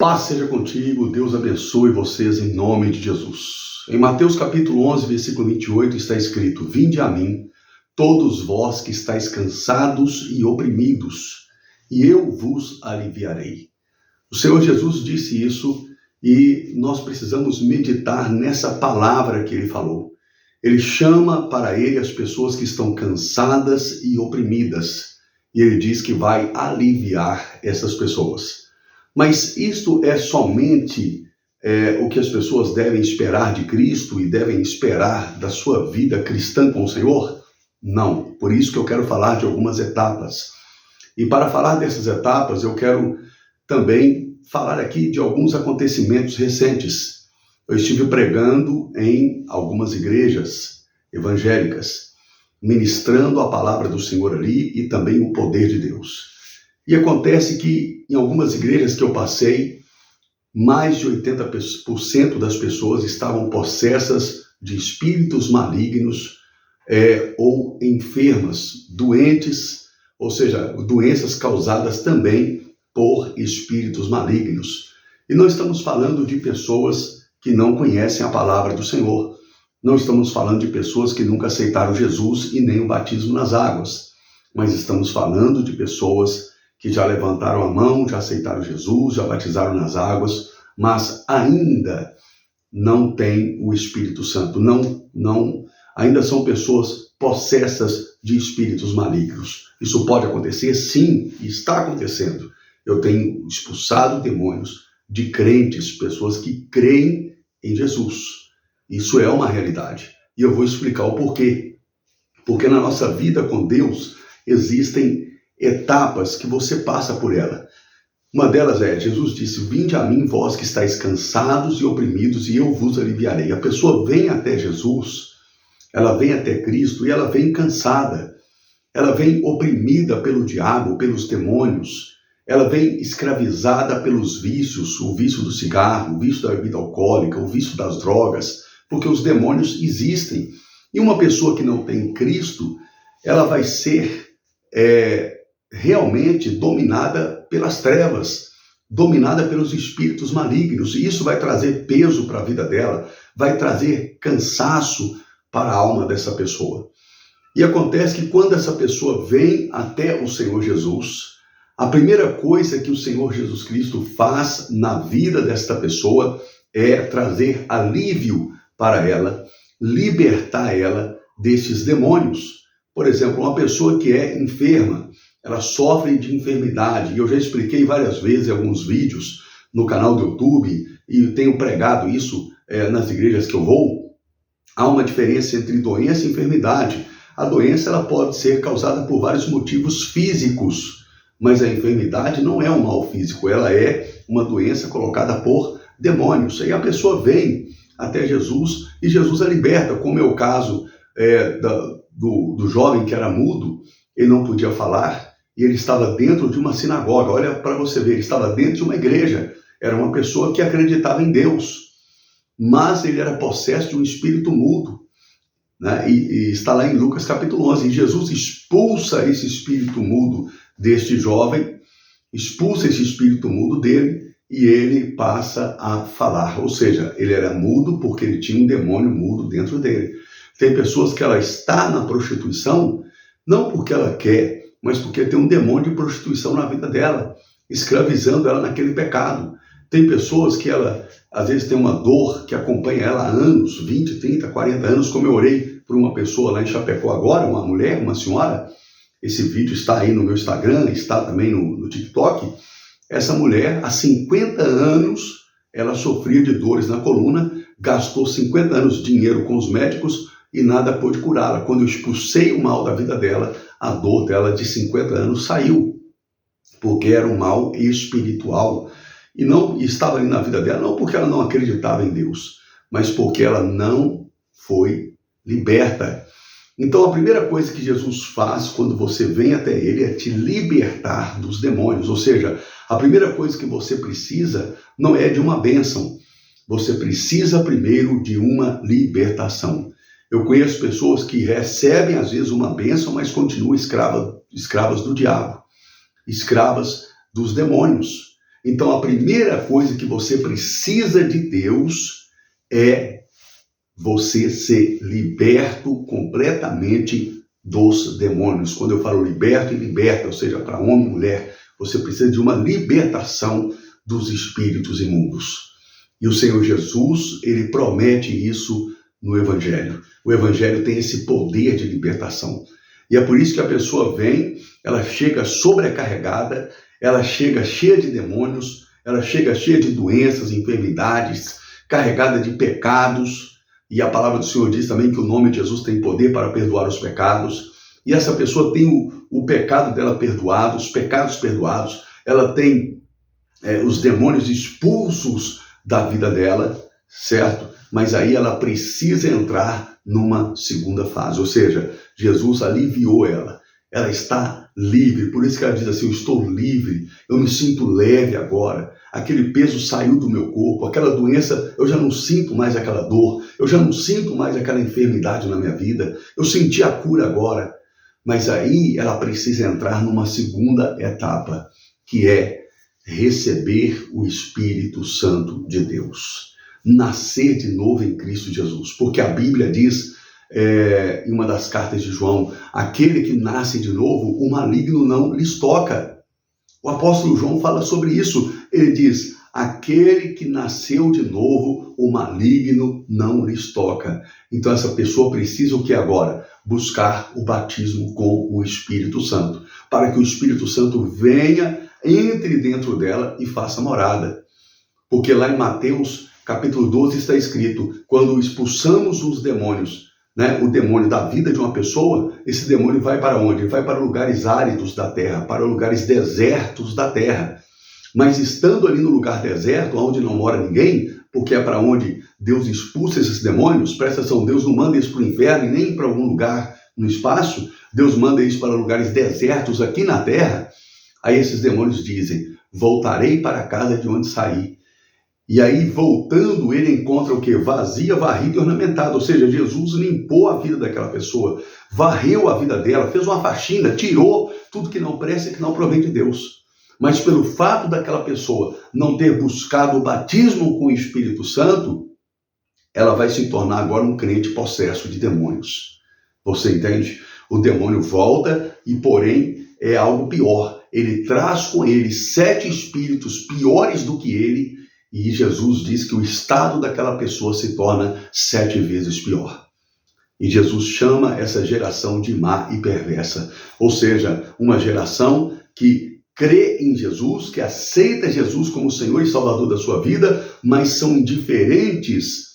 Paz seja contigo, Deus abençoe vocês em nome de Jesus. Em Mateus capítulo 11, versículo 28 está escrito: Vinde a mim, todos vós que estáis cansados e oprimidos, e eu vos aliviarei. O Senhor Jesus disse isso e nós precisamos meditar nessa palavra que ele falou. Ele chama para ele as pessoas que estão cansadas e oprimidas, e ele diz que vai aliviar essas pessoas. Mas isto é somente o que as pessoas devem esperar de Cristo e devem esperar da sua vida cristã com o Senhor? Não. Por isso que eu quero falar de algumas etapas. E para falar dessas etapas, eu quero também falar aqui de alguns acontecimentos recentes. Eu estive pregando em algumas igrejas evangélicas, ministrando a palavra do Senhor ali e também o poder de Deus. E acontece que em algumas igrejas que eu passei, mais de 80% das pessoas estavam possessas de espíritos malignos ou enfermas, doentes, ou seja, doenças causadas também por espíritos malignos. E não estamos falando de pessoas que não conhecem a palavra do Senhor. Não estamos falando de pessoas que nunca aceitaram Jesus e nem o batismo nas águas. Mas estamos falando de pessoas que já levantaram a mão, já aceitaram Jesus, já batizaram nas águas, mas ainda não têm o Espírito Santo. Ainda são pessoas possessas de espíritos malignos. Isso pode acontecer? Sim, está acontecendo. Eu tenho expulsado demônios de crentes, pessoas que creem em Jesus. Isso é uma realidade. E eu vou explicar o porquê. Porque na nossa vida com Deus existem etapas que você passa por ela. Uma delas Jesus disse: Vinde a mim, vós que estáis cansados e oprimidos, e eu vos aliviarei. A pessoa vem até Jesus, ela vem até Cristo e ela vem cansada. Ela vem oprimida pelo diabo, pelos demônios. Ela vem escravizada pelos vícios, o vício do cigarro, o vício da bebida alcoólica, o vício das drogas, porque os demônios existem. E uma pessoa que não tem Cristo, ela vai ser realmente dominada pelas trevas, dominada pelos espíritos malignos. E isso vai trazer peso para a vida dela, vai trazer cansaço para a alma dessa pessoa. E acontece que quando essa pessoa vem até o Senhor Jesus, a primeira coisa que o Senhor Jesus Cristo faz na vida desta pessoa é trazer alívio para ela, libertar ela desses demônios. Por exemplo, uma pessoa que é enferma, ela sofre de enfermidade, e eu já expliquei várias vezes em alguns vídeos no canal do YouTube, e tenho pregado isso nas igrejas que eu vou. Há uma diferença entre doença e enfermidade. A doença ela pode ser causada por vários motivos físicos, mas a enfermidade não é um mal físico, ela é uma doença colocada por demônios. Aí a pessoa vem até Jesus e Jesus a liberta, como é o caso do jovem que era mudo, ele não podia falar, e ele estava dentro de uma sinagoga. Olha para você ver, ele estava dentro de uma igreja, era uma pessoa que acreditava em Deus, mas ele era possesso de um espírito mudo, né? E está lá em Lucas capítulo 11, e Jesus expulsa esse espírito mudo deste jovem, expulsa esse espírito mudo dele, e ele passa a falar, ou seja, ele era mudo porque ele tinha um demônio mudo dentro dele. Tem pessoas que ela está na prostituição, não porque ela quer, mas porque tem um demônio de prostituição na vida dela, escravizando ela naquele pecado. Tem pessoas que ela, às vezes, tem uma dor que acompanha ela há anos, 20, 30, 40 anos, como eu orei por uma pessoa lá em Chapecó agora, uma mulher, uma senhora. Esse vídeo está aí no meu Instagram, está também no TikTok. Essa mulher, há 50 anos, ela sofria de dores na coluna, gastou 50 anos de dinheiro com os médicos e nada pôde curá-la. Quando eu expulsei o mal da vida dela, a dor dela de 50 anos saiu, porque era um mal espiritual. E não estava ali na vida dela, não porque ela não acreditava em Deus, mas porque ela não foi liberta. Então a primeira coisa que Jesus faz quando você vem até ele é te libertar dos demônios. Ou seja, a primeira coisa que você precisa não é de uma bênção, você precisa primeiro de uma libertação. Eu conheço pessoas que recebem às vezes uma bênção, mas continuam escravas do diabo, escravas dos demônios. Então a primeira coisa que você precisa de Deus é você ser liberto completamente dos demônios. Quando eu falo liberto e liberta, ou seja, para homem e mulher, você precisa de uma libertação dos espíritos imundos. E o Senhor Jesus, ele promete isso no Evangelho. O Evangelho tem esse poder de libertação. E é por isso que a pessoa vem, ela chega sobrecarregada, ela chega cheia de demônios, ela chega cheia de doenças, enfermidades, carregada de pecados. E a palavra do Senhor diz também que o nome de Jesus tem poder para perdoar os pecados. E essa pessoa tem o pecado dela perdoado, os pecados perdoados. Ela tem os demônios expulsos da vida dela, certo? Mas aí ela precisa entrar numa segunda fase. Ou seja, Jesus aliviou ela. Ela está livre. Por isso que ela diz assim, eu estou livre. Eu me sinto leve agora. Aquele peso saiu do meu corpo, aquela doença, eu já não sinto mais aquela dor, eu já não sinto mais aquela enfermidade na minha vida, eu senti a cura agora. Mas aí ela precisa entrar numa segunda etapa, que é receber o Espírito Santo de Deus. Nascer de novo em Cristo Jesus. Porque a Bíblia diz, em uma das cartas de João, aquele que nasce de novo, o maligno não lhes toca. O apóstolo João fala sobre isso. Ele diz, aquele que nasceu de novo, o maligno não lhes toca. Então essa pessoa precisa o que agora? Buscar o batismo com o Espírito Santo. Para que o Espírito Santo venha, entre dentro dela e faça morada. Porque lá em Mateus, capítulo 12, está escrito, quando expulsamos os demônios, o demônio da vida de uma pessoa, esse demônio vai para onde? Ele vai para lugares áridos da terra, para lugares desertos da terra. Mas estando ali no lugar deserto, onde não mora ninguém, porque é para onde Deus expulsa esses demônios, presta atenção, Deus não manda isso para o inferno e nem para algum lugar no espaço, Deus manda isso para lugares desertos aqui na terra. Aí esses demônios dizem, voltarei para a casa de onde saí. E aí, voltando, ele encontra o quê? Vazia, varrida e ornamentada. Ou seja, Jesus limpou a vida daquela pessoa, varreu a vida dela, fez uma faxina, tirou tudo que não presta e que não provém de Deus. Mas pelo fato daquela pessoa não ter buscado o batismo com o Espírito Santo, ela vai se tornar agora um crente possesso de demônios. Você entende? O demônio volta e, porém, é algo pior. Ele traz com ele 7 espíritos piores do que ele, e Jesus diz que o estado daquela pessoa se torna 7 vezes pior. E Jesus chama essa geração de má e perversa. Ou seja, uma geração que crê em Jesus, que aceita Jesus como Senhor e Salvador da sua vida, mas são indiferentes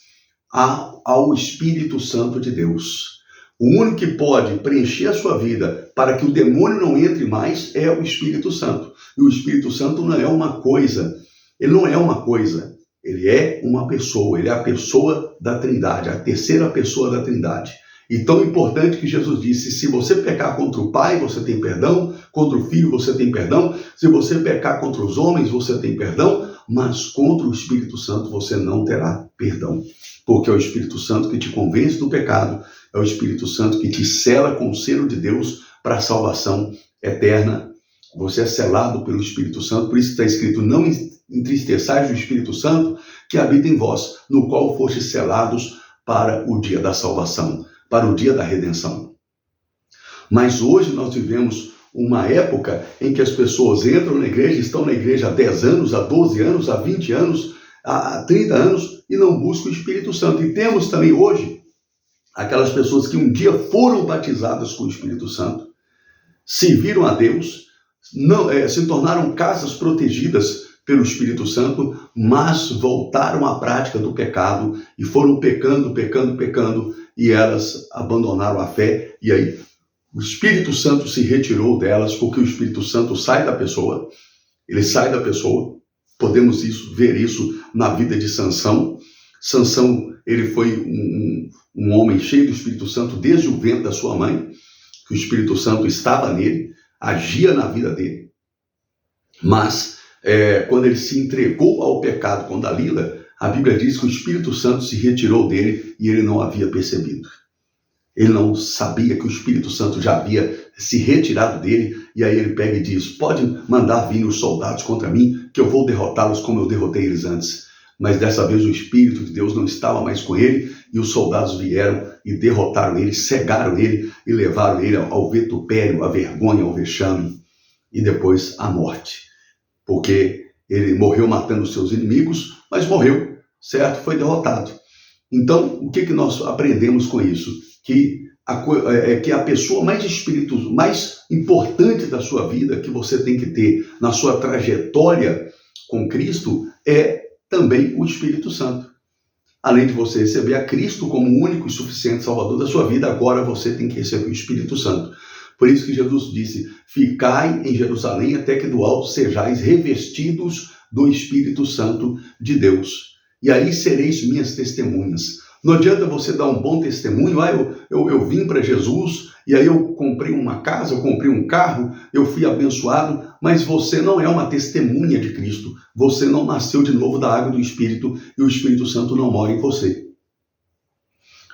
ao Espírito Santo de Deus. O único que pode preencher a sua vida para que o demônio não entre mais é o Espírito Santo. E o Espírito Santo não é uma coisa. Ele não é uma coisa, ele é uma pessoa, ele é a pessoa da Trindade, a terceira pessoa da Trindade. E tão importante que Jesus disse, se você pecar contra o Pai, você tem perdão, contra o Filho você tem perdão, se você pecar contra os homens, você tem perdão, mas contra o Espírito Santo você não terá perdão. Porque é o Espírito Santo que te convence do pecado, é o Espírito Santo que te sela com o selo de Deus para a salvação eterna. Você é selado pelo Espírito Santo, por isso está escrito, não entristeçais o Espírito Santo que habita em vós, no qual fostes selados para o dia da salvação, para o dia da redenção. Mas hoje nós vivemos uma época em que as pessoas entram na igreja, estão na igreja há 10 anos, há 12 anos, há 20 anos, há 30 anos e não buscam o Espírito Santo. E temos também hoje aquelas pessoas que um dia foram batizadas com o Espírito Santo, serviram a Deus, se tornaram casas protegidas pelo Espírito Santo, mas voltaram à prática do pecado e foram pecando, e elas abandonaram a fé. E aí o Espírito Santo se retirou delas, porque o Espírito Santo sai da pessoa, ele sai da pessoa. Podemos ver isso na vida de Sansão. Sansão, ele foi um homem cheio do Espírito Santo desde o ventre da sua mãe, que o Espírito Santo estava nele, agia na vida dele. Mas quando ele se entregou ao pecado com Dalila, a Bíblia diz que o Espírito Santo se retirou dele e ele não havia percebido. Ele não sabia que o Espírito Santo já havia se retirado dele e aí ele pega e diz: pode mandar vir os soldados contra mim, que eu vou derrotá-los como eu derrotei eles antes. Mas dessa vez o Espírito de Deus não estava mais com ele, e os soldados vieram e derrotaram ele, cegaram ele e levaram ele ao vitupério, à vergonha, ao vexame e depois à morte. Porque ele morreu matando os seus inimigos, mas morreu, certo? Foi derrotado. Então, o que nós aprendemos com isso? Que a pessoa mais importante da sua vida, que você tem que ter na sua trajetória com Cristo, é também o Espírito Santo. Além de você receber a Cristo como o único e suficiente Salvador da sua vida, agora você tem que receber o Espírito Santo. Por isso que Jesus disse: ficai em Jerusalém até que do alto sejais revestidos do Espírito Santo de Deus. E aí sereis minhas testemunhas. Não adianta você dar um bom testemunho: eu vim para Jesus, e aí eu comprei uma casa, eu comprei um carro, eu fui abençoado, mas você não é uma testemunha de Cristo. Você não nasceu de novo da água e do Espírito, e o Espírito Santo não mora em você.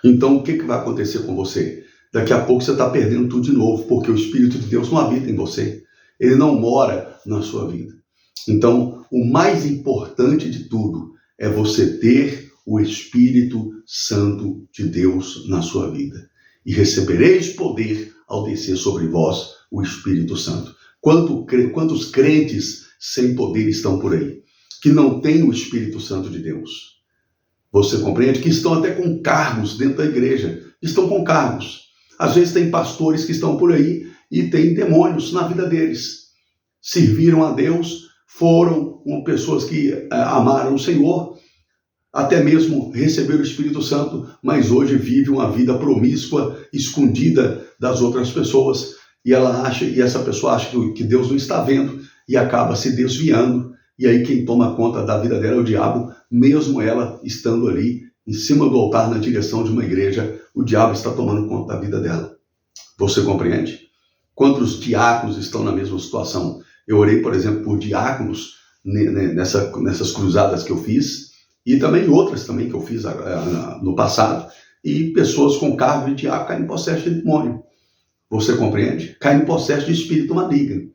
Então, o que vai acontecer com você? Daqui a pouco você está perdendo tudo de novo, porque o Espírito de Deus não habita em você. Ele não mora na sua vida. Então, o mais importante de tudo é você ter o Espírito Santo de Deus na sua vida. E recebereis poder ao descer sobre vós o Espírito Santo. Quantos crentes sem poder estão por aí, que não têm o Espírito Santo de Deus? Você compreende? Que estão até com cargos dentro da igreja. Estão com cargos. Às vezes tem pastores que estão por aí e tem demônios na vida deles. Serviram a Deus, foram pessoas que amaram o Senhor, até mesmo receberam o Espírito Santo, mas hoje vive uma vida promíscua, escondida das outras pessoas, e essa pessoa acha que Deus não está vendo e acaba se desviando, e aí quem toma conta da vida dela é o diabo, mesmo ela estando ali em cima do altar na direção de uma igreja, o diabo está tomando conta da vida dela. Você compreende? Quantos diáconos estão na mesma situação? Eu orei, por exemplo, por diáconos nessas cruzadas que eu fiz, e também outras também que eu fiz no passado, e pessoas com cargo de diácono caem em possesso de demônio. Você compreende? Caem em possesso de espírito maligno.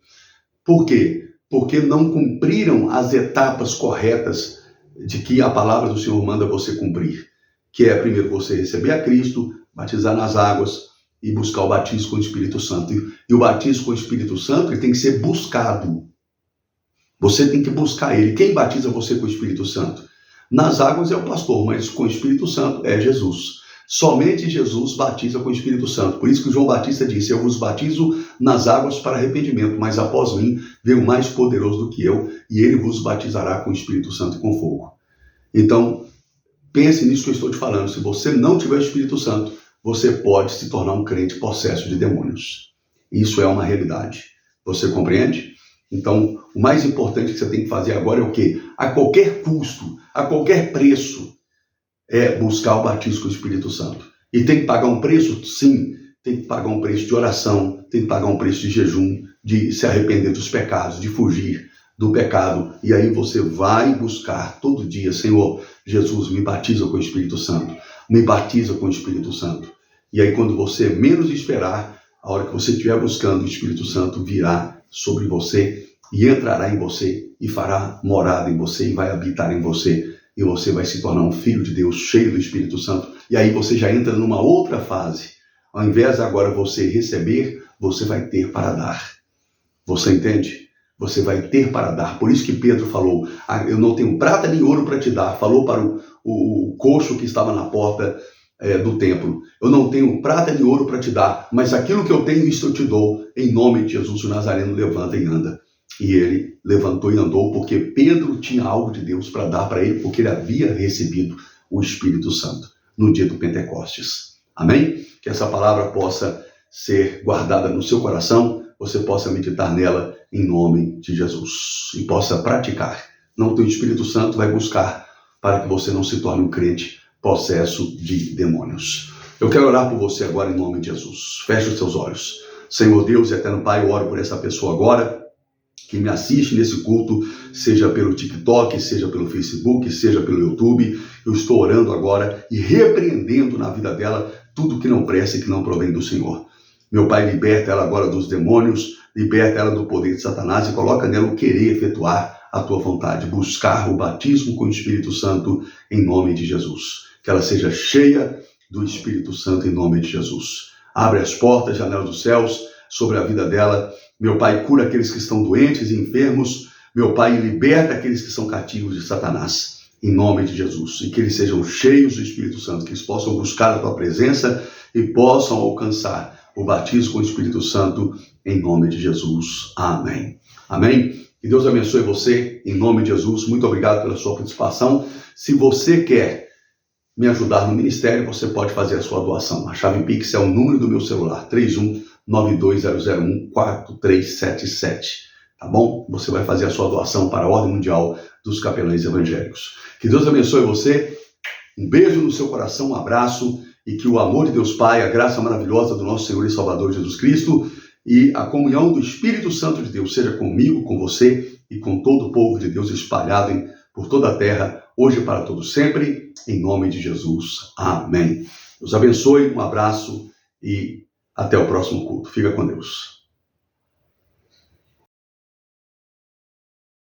Por quê? Porque não cumpriram as etapas corretas de que a palavra do Senhor manda você cumprir, que é primeiro você receber a Cristo, batizar nas águas e buscar o batismo com o Espírito Santo. E o batismo com o Espírito Santo ele tem que ser buscado. Você tem que buscar ele. Quem batiza você com o Espírito Santo? Nas águas é o pastor, mas com o Espírito Santo é Jesus. Somente Jesus batiza com o Espírito Santo. Por isso que João Batista disse: eu vos batizo nas águas para arrependimento, mas após mim veio o mais poderoso do que eu, e ele vos batizará com o Espírito Santo e com fogo. Então, pense nisso que eu estou te falando. Se você não tiver o Espírito Santo, você pode se tornar um crente possesso de demônios. Isso é uma realidade. Você compreende? Então, o mais importante que você tem que fazer agora é o quê? A qualquer custo, a qualquer preço, é buscar o batismo com o Espírito Santo. E tem que pagar um preço? Sim. Tem que pagar um preço de oração, tem que pagar um preço de jejum, de se arrepender dos pecados, de fugir do pecado. E aí você vai buscar todo dia: Senhor Jesus, me batiza com o Espírito Santo. Me batiza com o Espírito Santo. E aí quando você menos esperar, a hora que você estiver buscando, o Espírito Santo virá sobre você e entrará em você e fará morada em você e vai habitar em você. E você vai se tornar um filho de Deus cheio do Espírito Santo. E aí você já entra numa outra fase. Ao invés de agora você receber, você vai ter para dar. Você entende? Você vai ter para dar. Por isso que Pedro falou: eu não tenho prata nem ouro para te dar. Falou para o coxo que estava na porta do templo: eu não tenho prata nem ouro para te dar, mas aquilo que eu tenho, isto eu te dou. Em nome de Jesus, o Nazareno, levanta e anda. E ele levantou e andou, porque Pedro tinha algo de Deus para dar para ele, porque ele havia recebido o Espírito Santo no dia do Pentecostes. Amém? Que essa palavra possa ser guardada no seu coração, você possa meditar nela em nome de Jesus e possa praticar. Não, o Espírito Santo vai buscar para que você não se torne um crente possesso de demônios. Eu quero orar por você agora em nome de Jesus. Feche os seus olhos. Senhor Deus e eterno Pai, eu oro por essa pessoa agora que me assiste nesse culto, seja pelo TikTok, seja pelo Facebook, seja pelo YouTube. Eu estou orando agora e repreendendo na vida dela tudo que não presta e que não provém do Senhor. Meu Pai, liberta ela agora dos demônios, liberta ela do poder de Satanás e coloca nela o querer efetuar a tua vontade, buscar o batismo com o Espírito Santo em nome de Jesus. Que ela seja cheia do Espírito Santo em nome de Jesus. Abre as portas, janelas dos céus sobre a vida dela. Meu Pai, cura aqueles que estão doentes e enfermos. Meu Pai, liberta aqueles que são cativos de Satanás, em nome de Jesus. E que eles sejam cheios do Espírito Santo, que eles possam buscar a tua presença e possam alcançar o batismo com o Espírito Santo, em nome de Jesus. Amém. Amém? Que Deus abençoe você, em nome de Jesus. Muito obrigado pela sua participação. Se você quer me ajudar no ministério, você pode fazer a sua doação. A chave Pix é o número do meu celular, 31920014377. Tá bom? Você vai fazer a sua doação para a Ordem Mundial dos Capelães Evangélicos. Que Deus abençoe você. Um beijo no seu coração, um abraço, e que o amor de Deus Pai, a graça maravilhosa do nosso Senhor e Salvador Jesus Cristo e a comunhão do Espírito Santo de Deus seja comigo, com você e com todo o povo de Deus espalhado por toda a terra, hoje e para todos sempre, em nome de Jesus. Amém. Deus abençoe, um abraço e até o próximo culto. Fica com Deus.